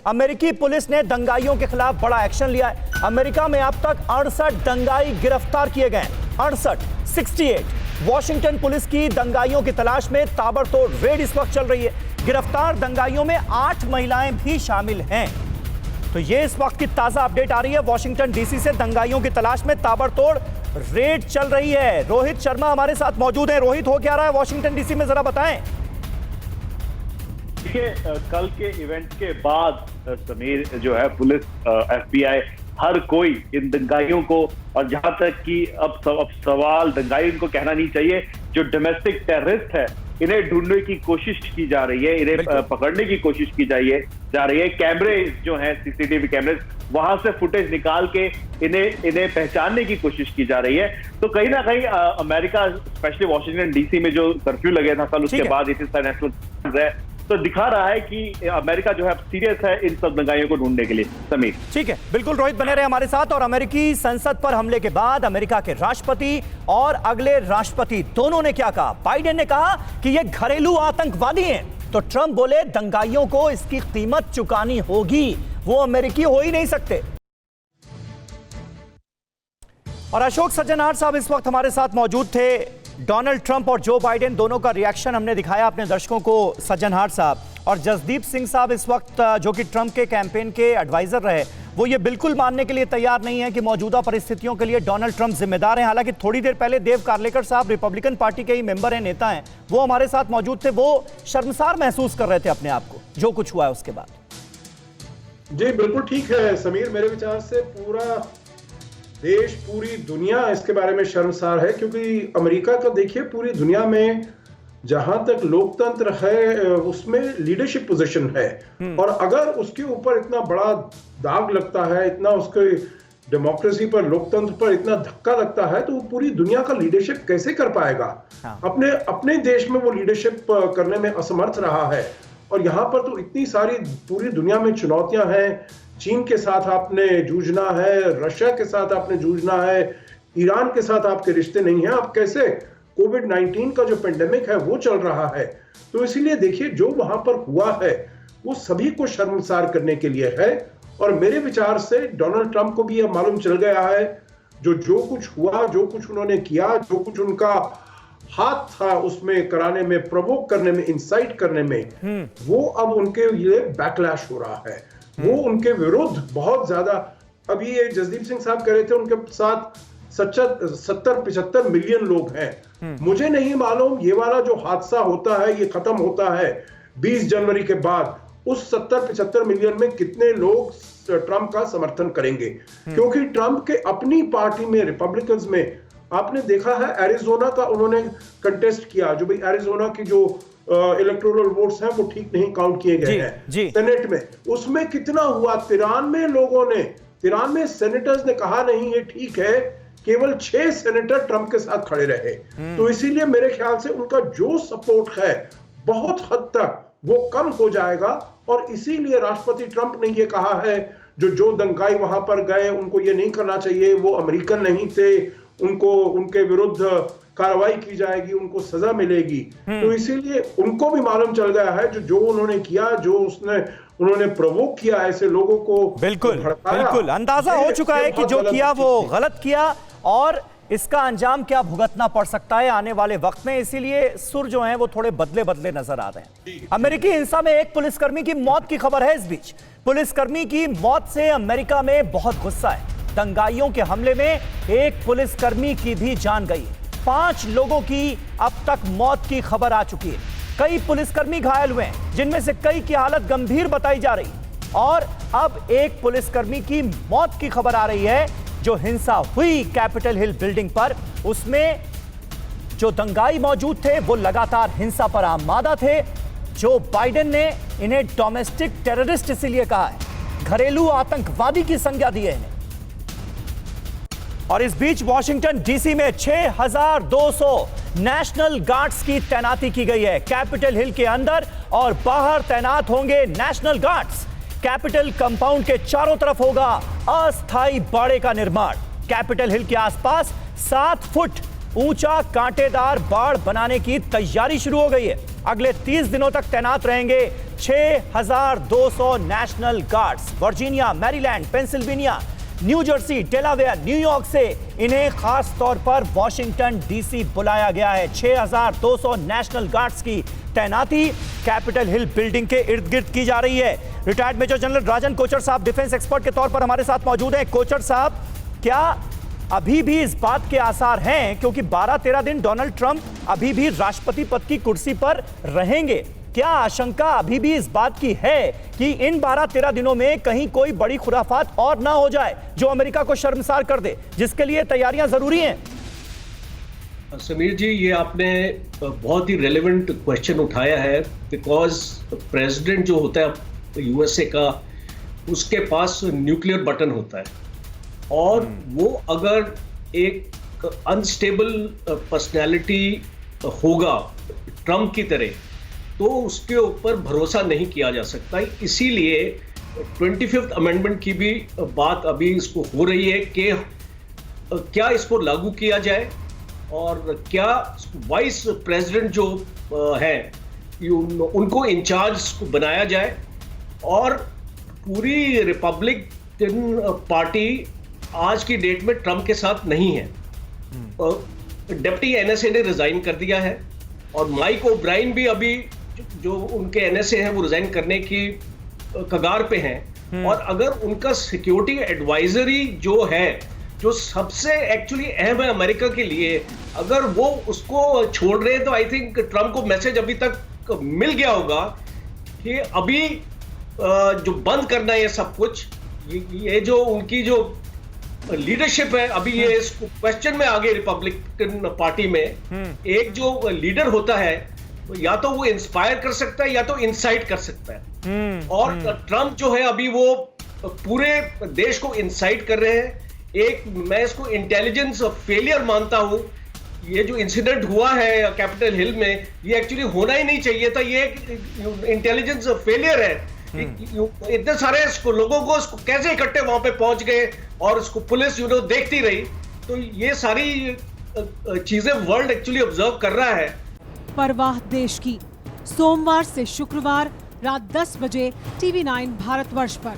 अमेरिकी पुलिस ने दंगाइयों के खिलाफ बड़ा एक्शन लिया है। अमेरिका में अब तक 68 दंगाई गिरफ्तार किए गए। 68 वॉशिंगटन पुलिस की दंगाइयों की तलाश में ताबड़तोड़ रेड इस वक्त चल रही है। गिरफ्तार दंगाइयों में 8 महिलाएं भी शामिल हैं। तो ये इस वक्त की ताजा अपडेट आ रही है। वॉशिंगटन डीसी से दंगाइयों की तलाश में ताबड़तोड़ रेड चल रही है। रोहित शर्मा हमारे साथ मौजूद हैं। रोहित, हो क्या रहा है वॉशिंगटन डीसी में, जरा बताएं। देखिए, कल के इवेंट के बाद समीर जो है पुलिस, FBI, हर कोई इन दंगाइयों को, और जहां तक कि अब सवाल दंगाई इनको कहना नहीं चाहिए, जो डोमेस्टिक टेररिस्ट है, इन्हें ढूंढने की कोशिश की जा रही है, इन्हें पकड़ने की कोशिश की जा रही है। कैमरे जो हैं, CCTV कैमरे, वहां से फुटेज निकाल के इन्हें पहचानने की कोशिश की जा रही है। तो कहीं ना कहीं अमेरिका, स्पेशली वॉशिंगटन डीसी में जो कर्फ्यू लगे था कल, उसके बाद इंटरनेशनल है, तो दिखा रहा है कि अमेरिका जो है सीरियस है इन सब दंगाइयों को ढूंढने के लिए। समीर, ठीक है, बिल्कुल रोहित, बने रहे हमारे साथ। और अमेरिकी संसद पर हमले के बाद अमेरिका के राष्ट्रपति और अगले राष्ट्रपति दोनों ने क्या कहा? बाइडेन ने कहा कि ये घरेलू आतंकवादी हैं, तो ट्रंप बोले दंगाइयों को इसकी कीमत चुकानी होगी, वो अमेरिकी हो ही नहीं सकते। और अशोक सज्जनहार साहब इस वक्त हमारे साथ मौजूद थे। डोनाल्ड ट्रंप और जो बाइडेन दोनों का रिएक्शन हमने दिखाया अपने दर्शकों को, सज्जनहार साहब। और जसदीप सिंह साहब इस वक्त जो कि ट्रंप के कैंपेन के एडवाइजर रहे, वो ये बिल्कुल मानने के लिए तैयार नहीं है कि मौजूदा परिस्थितियों के लिए डोनाल्ड ट्रंप जिम्मेदार हैं। हालांकि थोड़ी देर पहले देव कार्लेकर साहब, रिपब्लिकन पार्टी के ही मेंबर हैं, नेता हैं, वो हमारे साथ मौजूद थे। वो शर्मसार महसूस कर रहे थे अपने आप को, जो कुछ हुआ है उसके बाद। जी बिल्कुल ठीक है समीर, मेरे विचार से पूरा देश, पूरी दुनिया इसके बारे में शर्मसार है। क्योंकि अमेरिका का देखिए, पूरी दुनिया में जहां तक लोकतंत्र है उसमें लीडरशिप पोजीशन है, और अगर उसके ऊपर इतना बड़ा दाग लगता है, इतना उसके डेमोक्रेसी पर, लोकतंत्र पर इतना धक्का लगता है, तो वो पूरी दुनिया का लीडरशिप कैसे कर पाएगा? अपने देश में वो लीडरशिप करने में असमर्थ रहा है। और यहाँ पर तो इतनी सारी पूरी दुनिया में चुनौतियां हैं। चीन के साथ आपने जूझना है, रशिया के साथ आपने जूझना है, ईरान के साथ आपके रिश्ते नहीं हैं। आप कैसे, कोविड-19 का जो पेंडेमिक है वो चल रहा है। तो इसीलिए देखिए, जो वहां पर हुआ है वो सभी को शर्मसार करने के लिए है। और मेरे विचार से डोनाल्ड ट्रंप को भी यह मालूम चल गया है, जो कुछ हुआ, जो कुछ उन्होंने किया, जो कुछ उनका हाथ था उसमें कराने में, प्रवोक करने में, इंसाइट करने में, वो अब उनके लिए बैकलैश हो रहा है। वो उनके विरुद्ध बहुत ज्यादा, अभी ये जसदीप सिंह साहब कह रहे थे उनके साथ 70-75 मिलियन लोग हैं। मुझे नहीं मालूम ये वाला जो हादसा होता है, ये खत्म होता है 20 जनवरी के बाद, उस 70-75 मिलियन में कितने लोग ट्रंप का समर्थन करेंगे। क्योंकि ट्रंप के अपनी पार्टी में, रिपब्लिकन्स में, आपने देखा है एरिजोना का उन्होंने कंटेस्ट किया, जो भाई एरिजोना की जो इलेक्टोरल वोट्स हैं वो ठीक नहीं काउंट किए गए हैं सेनेट में, उसमें कितना हुआ? 93 सेनेटर्स ने कहा नहीं ये ठीक है, केवल 6 सेनेटर ट्रंप के साथ खड़े रहे। तो इसीलिए मेरे ख्याल से उनका जो सपोर्ट है बहुत हद तक वो कम हो जाएगा। और इसीलिए राष्ट्रपति ट्रंप ने ये कहा है, जो दंगाई वहां पर गए उनको ये नहीं करना चाहिए, वो अमेरिकन नहीं थे, उनके विरुद्ध कार्रवाई की जाएगी, उनको सजा मिलेगी। तो इसीलिए उनको भी मालूम चल गया है जो उन्होंने किया, जो उन्होंने प्रवोक किया ऐसे लोगों को, बिल्कुल अंदाजा हो चुका है कि जो किया वो गलत किया, और इसका अंजाम क्या भुगतना पड़ सकता है आने वाले वक्त में। इसीलिए सुर जो हैं वो थोड़े बदले नजर आ रहे हैं। अमेरिकी हिंसा में एक पुलिसकर्मी की मौत की खबर है। इस बीच पुलिसकर्मी की मौत से अमेरिका में बहुत गुस्सा है। दंगाइयों के हमले में एक पुलिसकर्मी की भी जान गई। 5 लोगों की अब तक मौत की खबर आ चुकी है। कई पुलिसकर्मी घायल हुए हैं, जिनमें से कई की हालत गंभीर बताई जा रही। और अब एक पुलिसकर्मी की मौत की खबर आ रही है। जो हिंसा हुई कैपिटल हिल बिल्डिंग पर, उसमें जो दंगाई मौजूद थे वो लगातार हिंसा पर आमादा थे। जो बाइडेन ने इन्हें डोमेस्टिक टेररिस्ट इसीलिए कहा है, घरेलू आतंकवादी की संज्ञा दी है इन्हें। और इस बीच वॉशिंगटन डीसी में 6200 नेशनल गार्ड्स की तैनाती की गई है। कैपिटल हिल के अंदर और बाहर तैनात होंगे नेशनल गार्ड्स। कैपिटल कंपाउंड के चारों तरफ होगा अस्थायी बाड़े का निर्माण। कैपिटल हिल के आसपास 7 फुट ऊंचा कांटेदार बाड़ बनाने की तैयारी शुरू हो गई है। अगले 30 दिनों तक तैनात रहेंगे 6,200 national guards. Virginia, Maryland, Pennsylvania, new Jersey, Delaware, New York से इन्हें खास तौर पर वॉशिंगटन डीसी बुलाया गया है। 6,200 नेशनल गार्ड्स की तैनाती कैपिटल हिल बिल्डिंग के इर्द गिर्द की जा रही है। रिटायर्ड मेजर जनरल राजन कोचर साहब डिफेंस एक्सपर्ट के तौर पर हमारे साथ मौजूद हैं। कोचर साहब, क्या अभी भी इस बात के आसार हैं, क्योंकि 12-13 दिन डोनाल्ड ट्रंप अभी भी राष्ट्रपति पद की कुर्सी पर रहेंगे, क्या आशंका अभी भी इस बात की है कि इन 12-13 दिनों में कहीं कोई बड़ी खुराफात और ना हो जाए जो अमेरिका को शर्मसार कर दे, जिसके लिए तैयारियां जरूरी हैं? समीर जी, ये आपने बहुत ही रेलेवेंट क्वेश्चन उठाया है, बिकॉज प्रेसिडेंट जो होता है यूएसए का, उसके पास न्यूक्लियर बटन होता है, और वो अगर एक अनस्टेबल पर्सनालिटी होगा ट्रंप की तरह, तो उसके ऊपर भरोसा नहीं किया जा सकता। इसीलिए 25th अमेंडमेंट की भी बात अभी इसको हो रही है कि क्या इसको लागू किया जाए और क्या वाइस प्रेसिडेंट जो है उनको इंचार्ज बनाया जाए। और पूरी रिपब्लिकन पार्टी आज की डेट में ट्रंप के साथ नहीं है। डिप्टी एनएसए ने रिजाइन कर दिया है, और माइक ओब्राइन भी अभी जो उनके एनएसए हैं वो रिजाइन करने की कगार पे हैं। और अगर उनका सिक्योरिटी एडवाइजरी जो है, जो सबसे एक्चुअली अहम है अमेरिका के लिए, अगर वो उसको छोड़ रहे हैं, तो आई थिंक ट्रंप को मैसेज अभी तक मिल गया होगा कि अभी जो बंद करना है ये सब कुछ, ये जो उनकी जो लीडरशिप है, अभी ये इसको क्वेश्चन में आगे रिपब्लिकन पार्टी में एक जो लीडर होता है, या तो वो इंस्पायर कर सकता है या तो इंसाइट कर सकता है। और ट्रंप जो है अभी वो पूरे देश को इंसाइट कर रहे हैं। एक मैं इसको इंटेलिजेंस फेलियर मानता हूं। ये जो इंसिडेंट हुआ है कैपिटल हिल में, ये एक्चुअली होना ही नहीं चाहिए था। ये एक इंटेलिजेंस फेलियर है। इतने सारे लोगों को इसको कैसे इकट्ठे वहां पे पहुंच गए, और इसको पुलिस देखती रही। तो ये सारी चीजें वर्ल्ड एक्चुअली ऑब्जर्व कर रहा है। परवाह देश की, सोमवार से शुक्रवार रात 10 बजे TV9 भारतवर्ष पर।